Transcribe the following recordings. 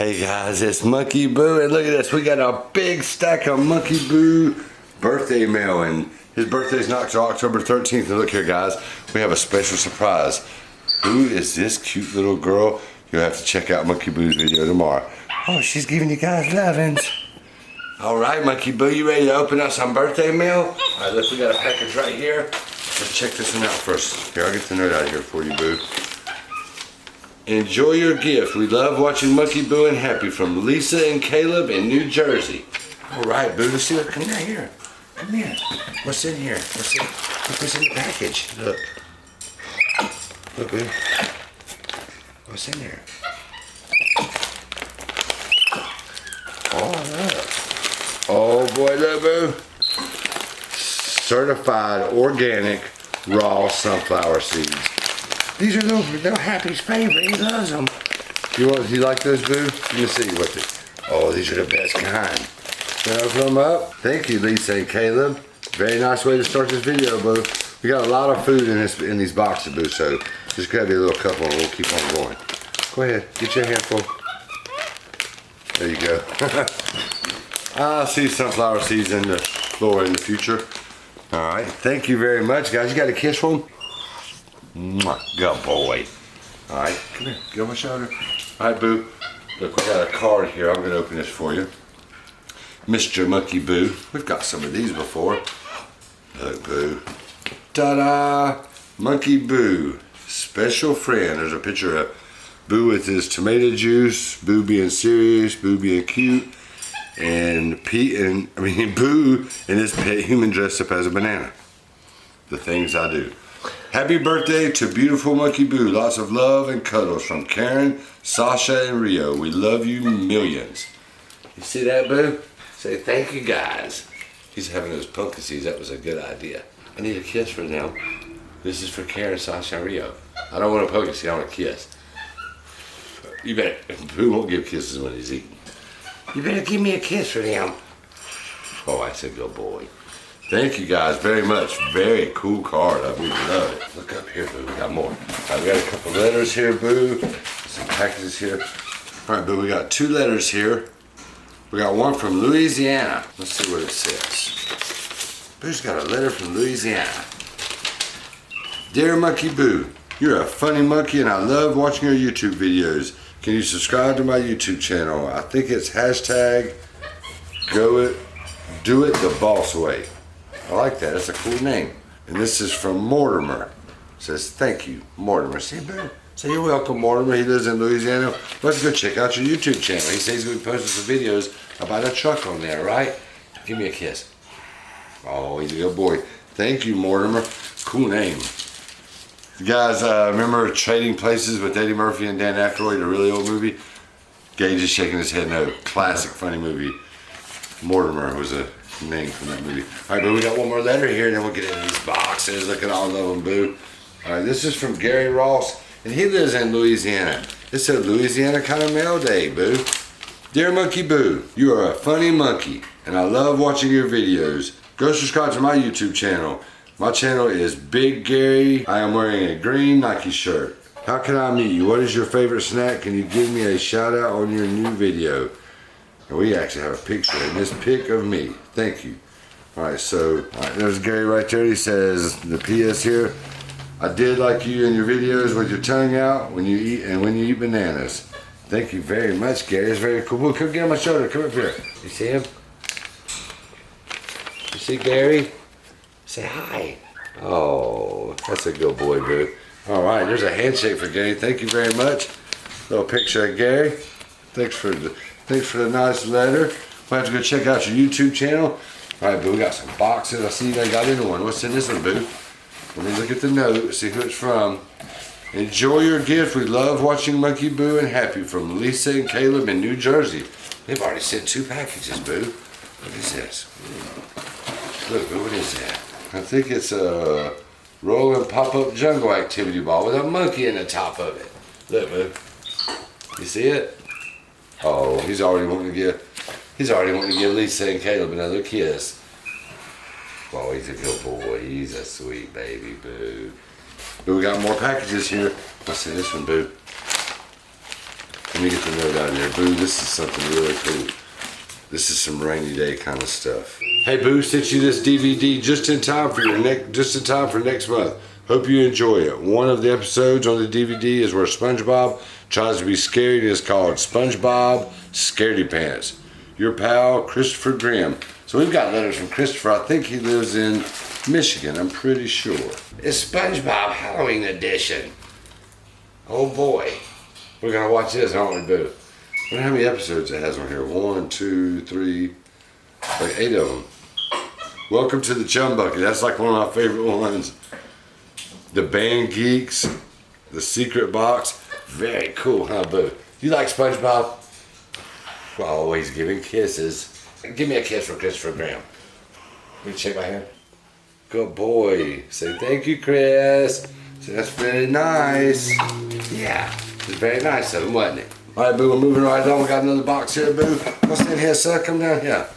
Hey guys, it's MonkeyBoo, and look at this. We got a big stack of MonkeyBoo birthday mail, and his birthday's not till October 13th. And look here, guys, we have a special surprise. Who is this cute little girl? You'll have to check out MonkeyBoo's video tomorrow. Oh, she's giving you guys lovins. All right, MonkeyBoo, you ready to open up some birthday mail? All right, look, we got a package right here. Let's check this one out first. Here, I'll get the note out of here for you, Boo. Enjoy your gift. We love watching MonkeyBoo and Happy from Lisa and Caleb in New Jersey. All right, Boo, let's see what, come down here. Come here. What's in here? What's in the package? Look. Look, Boo. What's in there? Oh, look. Oh, boy, look, Boo. Certified organic raw sunflower seeds. These are little Happy's favorite. He loves them. Do you like those, Boo? Let me see what the. Oh, these are the best kind. Can I open them up? Thank you, Lisa and Caleb. Very nice way to start this video, Boo. We got a lot of food in these boxes, Boo. So just grab you a little couple and we'll keep on going. Go ahead, get your handful. There you go. I'll see sunflower seeds in the floor in the future. All right, thank you very much, guys. You got a kiss for them? Mwah, good boy. All right, come here, get on my shoulder. All right, Boo. Look, we got a card here. I'm gonna open this for you. Mr. MonkeyBoo. We've got some of these before. Look, Boo. Ta-da! MonkeyBoo. Special friend. There's a picture of Boo with his tomato juice, Boo being serious, Boo being cute, and Boo and his pet human dressed up as a banana. The things I do. Happy birthday to beautiful MonkeyBoo. Lots of love and cuddles from Karen, Sasha, and Rio. We love you millions. You see that, Boo? Say thank you, guys. He's having those pumpkin seeds. That was a good idea. I need a kiss for them. This is for Karen, Sasha, and Rio. I don't want a pumpkin seed. I want a kiss. You better. Boo won't give kisses when he's eating. You better give me a kiss for them. Oh, I said good boy. Thank you guys very much. Very cool card. I really love it. Look up here, Boo. We got more. Right, we got a couple letters here, Boo. Some packages here. All right, Boo. We got 2 letters here. We got one from Louisiana. Let's see what it says. Boo's got a letter from Louisiana. Dear MonkeyBoo, you're a funny monkey and I love watching your YouTube videos. Can you subscribe to my YouTube channel? I think it's hashtag do it the boss way. I like that. That's a cool name. And this is from Mortimer. It says, thank you, Mortimer. See, Boo? Say you're welcome, Mortimer. He lives in Louisiana. Let's go check out your YouTube channel. He says he's going to be posting some videos about a truck on there, right? Give me a kiss. Oh, he's a good boy. Thank you, Mortimer. Cool name. You guys remember Trading Places with Eddie Murphy and Dan Aykroyd, a really old movie? Gage is shaking his head no. Classic, funny movie. Mortimer was a name from that movie. All right, Boo, we got one more letter here, and then we'll get into these boxes. Look at all of them, Boo. All right, this is from Gary Ross, and he lives in Louisiana. It's a Louisiana kind of mail day, Boo. Dear MonkeyBoo, you are a funny monkey, and I love watching your videos. Go subscribe to my YouTube channel. My channel is Big Gary. I am wearing a green Nike shirt. How can I meet you? What is your favorite snack? Can you give me a shout out on your new video? And we actually have a picture in this pic of me. Thank you. All right, there's Gary right there. He says, the PS here, I did like you in your videos with your tongue out when you eat bananas. Thank you very much, Gary. It's very cool. Come get on my shoulder. Come up here. You see him? You see Gary? Say hi. Oh, that's a good boy, Boo. All right, there's a handshake for Gary. Thank you very much. Little picture of Gary. Thanks for the nice letter. We'll have to go check out your YouTube channel. All right, Boo, we got some boxes. I see they got into one. What's in this one, Boo? Let me look at the note, see who it's from. Enjoy your gift. We love watching MonkeyBoo and Happy from Lisa and Caleb in New Jersey. They've already sent 2 packages, Boo. What is this? Look, Boo, what is that? I think it's a roll and pop-up jungle activity ball with a monkey in the top of it. Look, Boo. You see it? Oh, he's already wanting to give Lisa and Caleb another kiss. Oh, he's a good boy. He's a sweet baby, Boo. But we got more packages here. What's in this one, Boo? Let me get the note out of there. Boo, this is something really cool. This is some rainy day kind of stuff. Hey Boo, sent you this DVD just in time for next month. Hope you enjoy it. One of the episodes on the DVD is where SpongeBob tries to be scary and is called SpongeBob Scaredy Pants. Your pal, Christopher Grimm. So we've got letters from Christopher. I think he lives in Michigan, I'm pretty sure. It's SpongeBob Halloween edition. Oh boy. We're gonna watch this, aren't we, Boo? I wonder how many episodes it has on here. 1, 2, 3, like 8 of them. Welcome to the Chum Bucket. That's like one of my favorite ones. The Band Geeks, the Secret Box. Very cool, huh, Boo? You like SpongeBob? Always giving kisses. Give me a kiss for Christopher Graham. Will you shake my hand? Good boy. Say thank you, Chris. So that's very nice. Yeah, it's very nice of him, wasn't it? All right, Boo, we're moving right on. We got another box here, Boo. What's in here, son? Come down here.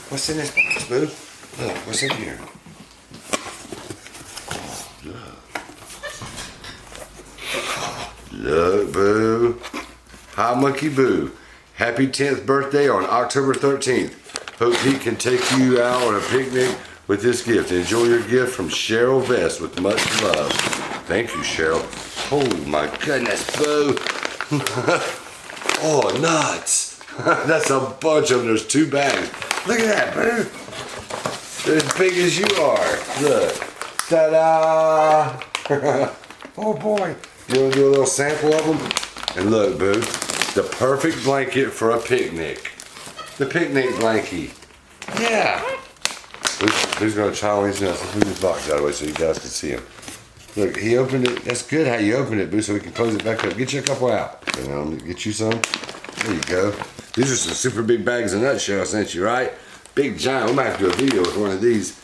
What's in this box, Boo? Look, what's in here? Look, Boo. Hi, MonkeyBoo. Happy 10th birthday on October 13th. Hope he can take you out on a picnic with this gift. Enjoy your gift from Cheryl Vest with much love. Thank you, Cheryl. Oh, my goodness, Boo. Oh, nuts. That's a bunch of them. There's 2 bags. Look at that, Boo. They're as big as you are. Look. Ta-da. Oh, boy. You want to do a little sample of them? And look, Boo, the perfect blanket for a picnic. The picnic blankie. Yeah. Who's going to try one of these nuts? Let's move this box out of the way so you guys can see him. Look, he opened it. That's good how you opened it, Boo, so we can close it back up. Get you a couple out. Get you some. There you go. These are some super big bags of nuts Cheryl sent you, right? Big giant. We might have to do a video with one of these.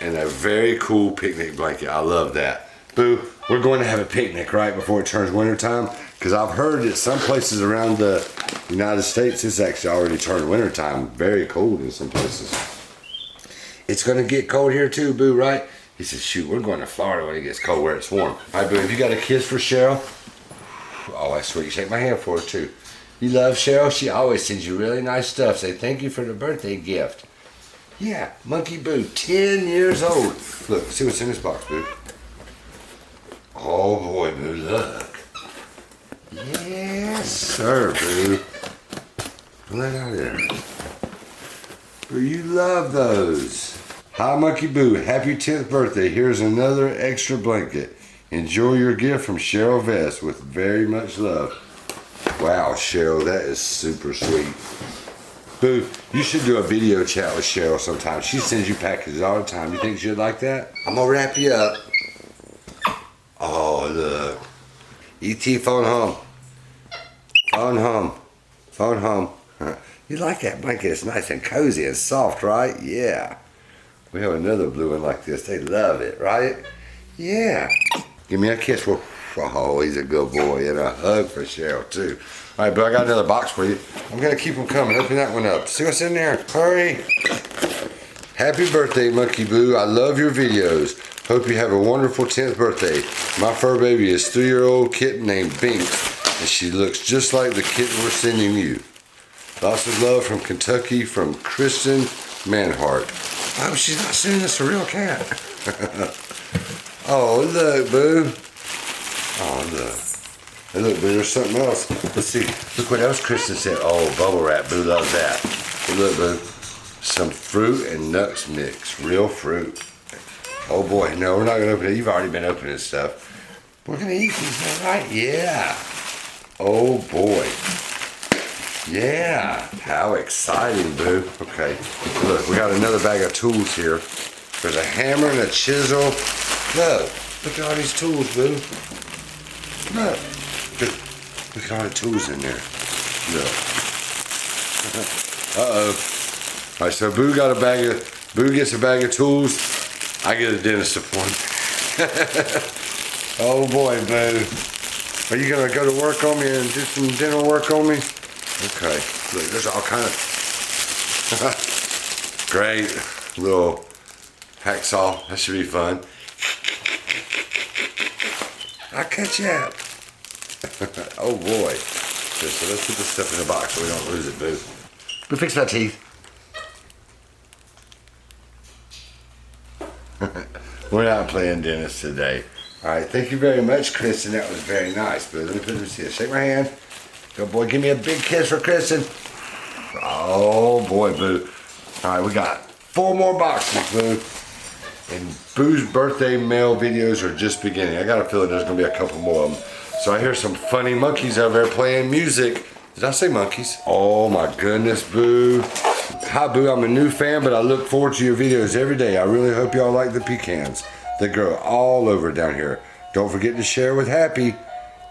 And a very cool picnic blanket. I love that. Boo, we're going to have a picnic right before it turns winter time, because I've heard that some places around the United States it's actually already turned winter time. Very cold in some places. It's going to get cold here too, Boo, right? He says, shoot, we're going to Florida when it gets cold where it's warm. All right, Boo, have you got a kiss for Cheryl? Oh, that's sweet. You shake my hand for her too. You love Cheryl? She always sends you really nice stuff. Say thank you for the birthday gift. Yeah, MonkeyBoo, 10 years old. Look, see what's in this box, Boo. Oh boy, Boo, look. Yes, sir, Boo. Let out there. Boo, you love those. Hi, MonkeyBoo. Happy 10th birthday. Here's another extra blanket. Enjoy your gift from Cheryl Vest with very much love. Wow, Cheryl, that is super sweet. Boo, you should do a video chat with Cheryl sometime. She sends you packages all the time. You think she'd like that? I'm gonna wrap you up. Oh, look. E.T. phone home. Phone home. Phone home. You like that blanket? It's nice and cozy and soft, right? Yeah. We have another blue one like this. They love it, right? Yeah. Give me a kiss. Oh, he's a good boy. And a hug for Cheryl, too. All right, but I got another box for you. I'm going to keep them coming. Open that one up. See what's in there. Hurry. Happy birthday, MonkeyBoo. I love your videos. Hope you have a wonderful 10th birthday. My fur baby is 3-year-old kitten named Binks, and she looks just like the kitten we're sending you. Lots of love from Kentucky from Kristen Manhart. Oh, she's not sending us a real cat. Oh, look, Boo. Oh, look. Hey, look, Boo, there's something else. Let's see. Look what else Kristen said. Oh, bubble wrap. Boo loves that. Hey, look, Boo. Some fruit and nuts mix. Real fruit. Oh, boy. No, we're not going to open it. You've already been opening stuff. We're going to eat these now, right? Yeah. Oh, boy. Yeah. How exciting, Boo. Okay. Look, we got another bag of tools here. There's a hammer and a chisel. Look. Look at all these tools, Boo. Look. Look at all the tools in there. Look. Uh-oh. All right, so Boo gets a bag of tools. I get a dentist appointment. Oh boy, Boo. Are you gonna go to work on me and do some dental work on me? Okay. Look, there's all kind of great little hacksaw. That should be fun. I'll cut you out. Oh boy. this. So let's put this stuff in the box so we don't lose it, boo. Boo, fix my teeth. We're not playing dentist today. All right, thank you very much, Kristen. That was very nice, boo. Let me put this here. Shake my hand. Good boy, give me a big kiss for Kristen. Oh boy, boo. All right, we got 4 more boxes, boo. And Boo's birthday mail videos are just beginning. I got a feeling there's gonna be a couple more of them. So I hear some funny monkeys out there playing music. Did I say monkeys? Oh my goodness, Boo. Hi, Boo. I'm a new fan, but I look forward to your videos every day. I really hope y'all like the pecans. They grow all over down here. Don't forget to share with Happy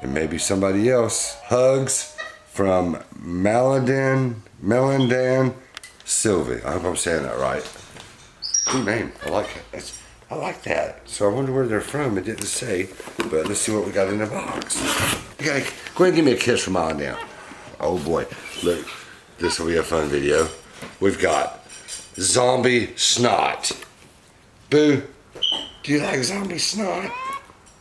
and maybe somebody else. Hugs from Melon Sylvie. I hope I'm saying that right. Good name. I like it. I like that. So I wonder where they're from. It didn't say, but let's see what we got in the box. You gotta, go ahead and give me a kiss from on down. Oh boy, look, this will be a fun video. We've got zombie snot. Boo, do you like zombie snot?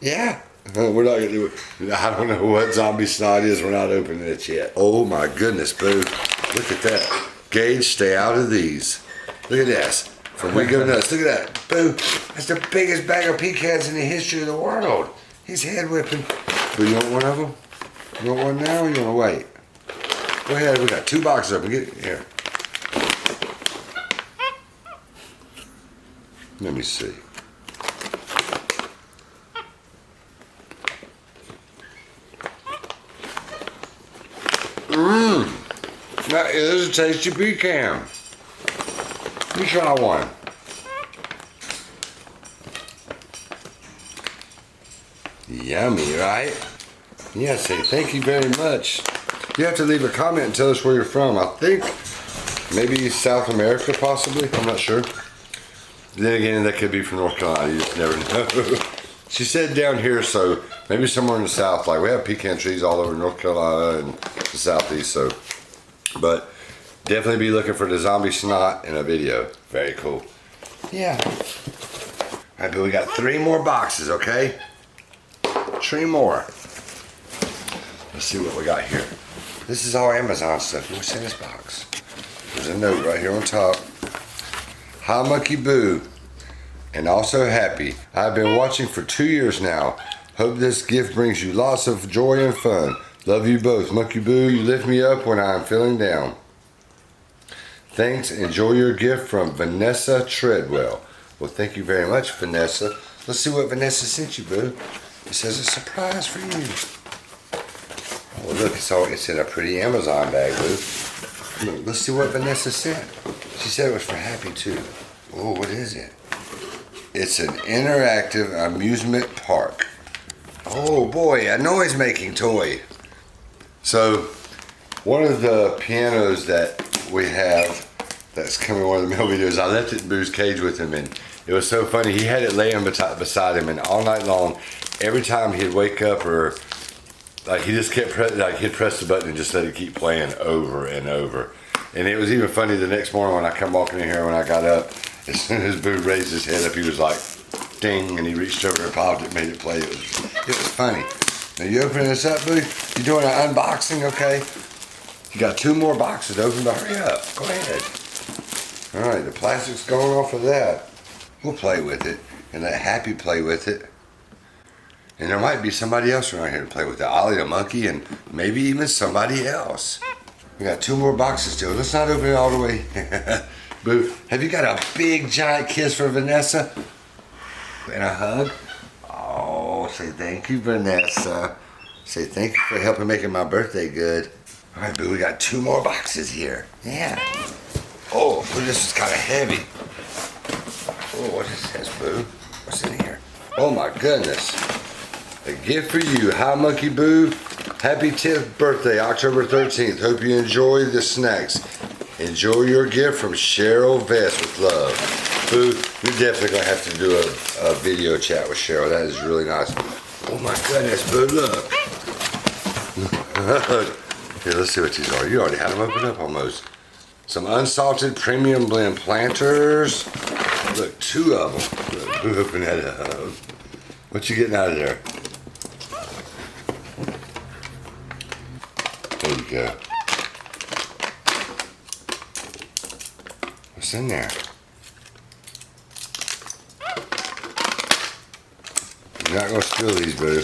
Yeah? We're not gonna do it. I don't know what zombie snot is. We're not opening it yet. Oh my goodness, Boo. Look at that. Gage, stay out of these. Look at this. From We Go Nuts. Look at that. Boo. That's the biggest bag of pecans in the history of the world. He's head whipping. Boo, you want one of them? You want one now or you want to wait? Go ahead. We got 2 boxes open. Get it here. Let me see. That is a tasty pecan. Let me try one. Yummy, right? Yeah, say thank you very much. You have to leave a comment and tell us where you're from. I think maybe South America, possibly. I'm not sure. Then again, that could be from North Carolina. You just never know. She said down here, so maybe somewhere in the South. Like we have pecan trees all over North Carolina and the Southeast. So, but definitely be looking for the zombie snot in a video. Very cool. Yeah. All right, but we got 3 more boxes, okay? 3 more. Let's see what we got here. This is all Amazon stuff. What's in this box? There's a note right here on top. Hi, MonkeyBoo, and also Happy. I've been watching for 2 years now. Hope this gift brings you lots of joy and fun. Love you both. MonkeyBoo, you lift me up when I'm feeling down. Thanks. Enjoy your gift from Vanessa Treadwell. Well, thank you very much, Vanessa. Let's see what Vanessa sent you, Boo. It says a surprise for you. Oh, look, it's in a pretty Amazon bag, Boo. Look, let's see what Vanessa sent. She said it was for Happy, too. Oh, what is it? It's an interactive amusement park. Oh, boy, a noise-making toy. So, one of the pianos that we have that's coming in one of the mail videos, I left it in Boo's cage with him, and it was so funny. He had it laying beside him, and all night long, every time he'd wake up or like he just kept he'd press the button and just let it keep playing over and over. And it was even funny the next morning when I come walking in here when I got up, as soon as Boo raised his head up, he was like, ding, and he reached over and popped it, made it play. It was funny. Now you opening this up, Boo? You doing an unboxing, okay? You got 2 more boxes open, but hurry up. Go ahead. All right, the plastic's going off of that. We'll play with it and let Happy play with it. And there might be somebody else around here to play with it. Ollie the monkey and maybe even somebody else. We got 2 more boxes still. Let's not open it all the way. Boo, have you got a big giant kiss for Vanessa? And a hug? Oh, say thank you, Vanessa. Say thank you for helping making my birthday good. All right, Boo, we got 2 more boxes here. Yeah. Oh, this is kind of heavy. Oh, what is this, Boo? What's in here? Oh my goodness. A gift for you. Hi, MonkeyBoo. Happy 10th birthday, October 13th. Hope you enjoy the snacks. Enjoy your gift from Cheryl Vest with love. Boo, we definitely gonna have to do a video chat with Cheryl. That is really nice. Oh my goodness, Boo, look. Here, let's see what these are. You already had them open up almost. Some unsalted premium blend planters. Look, 2 of them. Look, Boo, open that up. What you getting out of there? Oh, you go. What's in there? You're not gonna spill these, boo.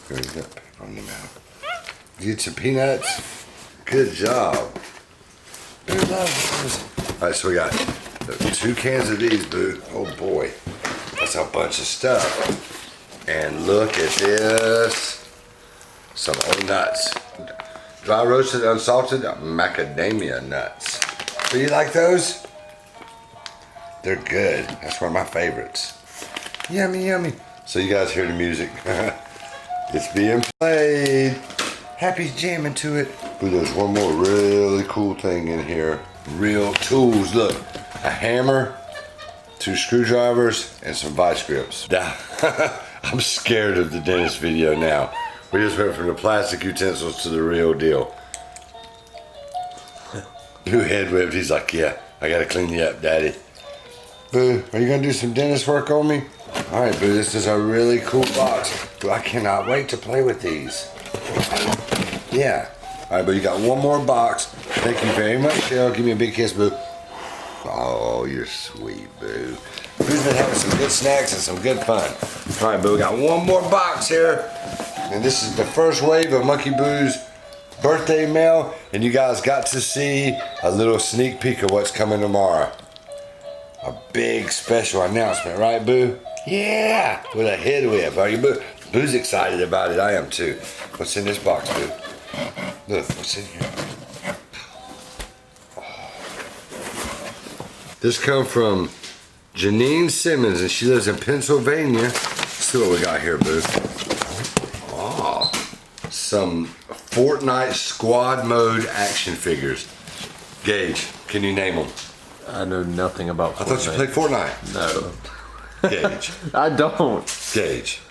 There you go. Paper on your mouth. Get some peanuts. Good job. Boo loves those. Alright, so we got 2 cans of these, boo. Oh boy. That's a bunch of stuff. And look at this. Some old nuts. Dry roasted, unsalted macadamia nuts. Do you like those? They're good. That's one of my favorites. Yummy, yummy. So you guys hear the music. It's being played. Happy's jamming to it. Ooh, there's one more really cool thing in here. Real tools. Look, a hammer, 2 screwdrivers, and some vice grips. I'm scared of the dentist video now. We just went from the plastic utensils to the real deal. Boo head whipped. He's like, yeah, I gotta clean you up, daddy. Boo, are you gonna do some dentist work on me? All right, Boo, this is a really cool box. Boo, I cannot wait to play with these. Yeah. All right, Boo, you got one more box. Thank you very much, Cheryl. Give me a big kiss, Boo. Oh, you're sweet, Boo. Boo's been having some good snacks and some good fun. All right, Boo, we got one more box here. And this is the first wave of MonkeyBoo's birthday mail. And you guys got to see a little sneak peek of what's coming tomorrow. A big special announcement, right, Boo? Yeah, with a head whip. Are you, Boo? Boo's excited about it. I am too. What's in this box, Boo? Look, what's in here? Oh. This comes from Janine Simmons, and she lives in Pennsylvania. Let's see what we got here, Boo. Oh, some Fortnite squad mode action figures. Gage, can you name them? I know nothing about Fortnite. I thought you played Fortnite. No. Gage. I don't. Gage.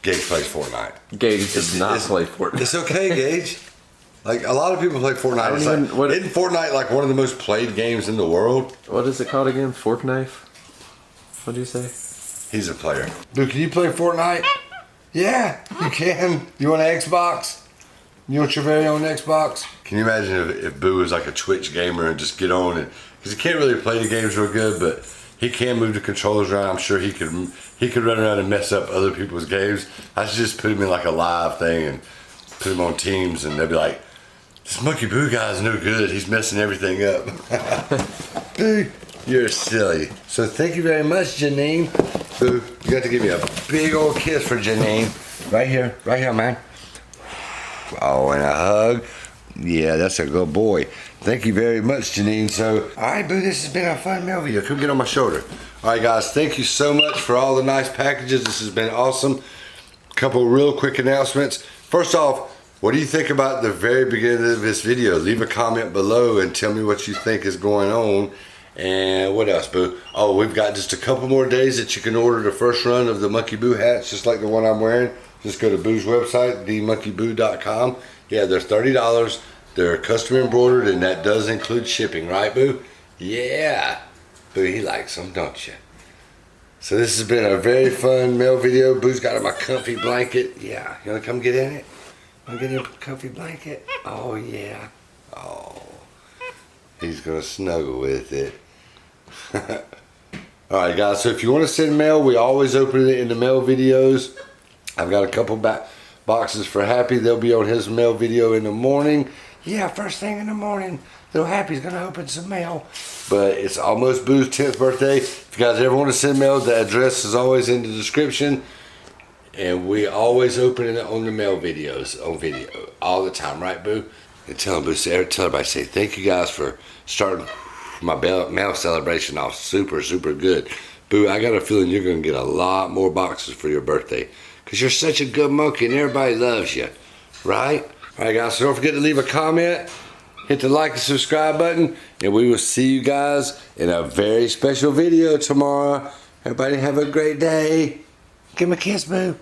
Gage plays Fortnite. Gage does not play Fortnite. It's okay, Gage. Like, a lot of people play Fortnite. It's like, isn't Fortnite like one of the most played games in the world? What is it called again? Fork knife? What do you say? He's a player. Dude, can you play Fortnite? Yeah, you can. You want an Xbox? You want your very own Xbox? Can you imagine if Boo was like a Twitch gamer and just get on and, because he can't really play the games real good, but he can move the controllers around. I'm sure he could run around and mess up other people's games. I should just put him in like a live thing and put him on teams, and they'll be like, this MonkeyBoo guy's no good. He's messing everything up. Boo, you're silly. So thank you very much, Janine. Boo, you got to give me a big old kiss for Janine. Right here, man. Oh, and a hug. Yeah, that's a good boy. Thank you very much, Janine. So, all right, Boo, this has been a fun mail video. Come get on my shoulder. All right, guys, thank you so much for all the nice packages. This has been awesome. Couple real quick announcements. First off, what do you think about the very beginning of this video? Leave a comment below and tell me what you think is going on. And what else, Boo? Oh, we've got just a couple more days that you can order the first run of the MonkeyBoo hats, just like the one I'm wearing. Just go to Boo's website, themonkeyboo.com. Yeah, they're $30. They're custom embroidered, and that does include shipping, right, Boo? Yeah. Boo, he likes them, don't you? So this has been a very fun mail video. Boo's got my comfy blanket. Yeah, you wanna come get in it? Wanna get in a comfy blanket? Oh, yeah. Oh, he's gonna snuggle with it. All right, guys, so if you wanna send mail, we always open it in the mail videos. I've got a couple boxes for Happy. They'll be on his mail video in the morning. Yeah, first thing in the morning, little Happy's gonna open some mail. But it's almost Boo's 10th birthday. If you guys ever want to send mail, the address is always in the description. And we always open it on the mail videos, on video, all the time, right, Boo? And tell everybody, say thank you guys for starting my mail celebration off super, super good. Boo, I got a feeling you're gonna get a lot more boxes for your birthday, because you're such a good monkey and everybody loves you, right? All right, guys, so don't forget to leave a comment, hit the like and subscribe button, and we will see you guys in a very special video tomorrow. Everybody have a great day. Give me a kiss, Boo.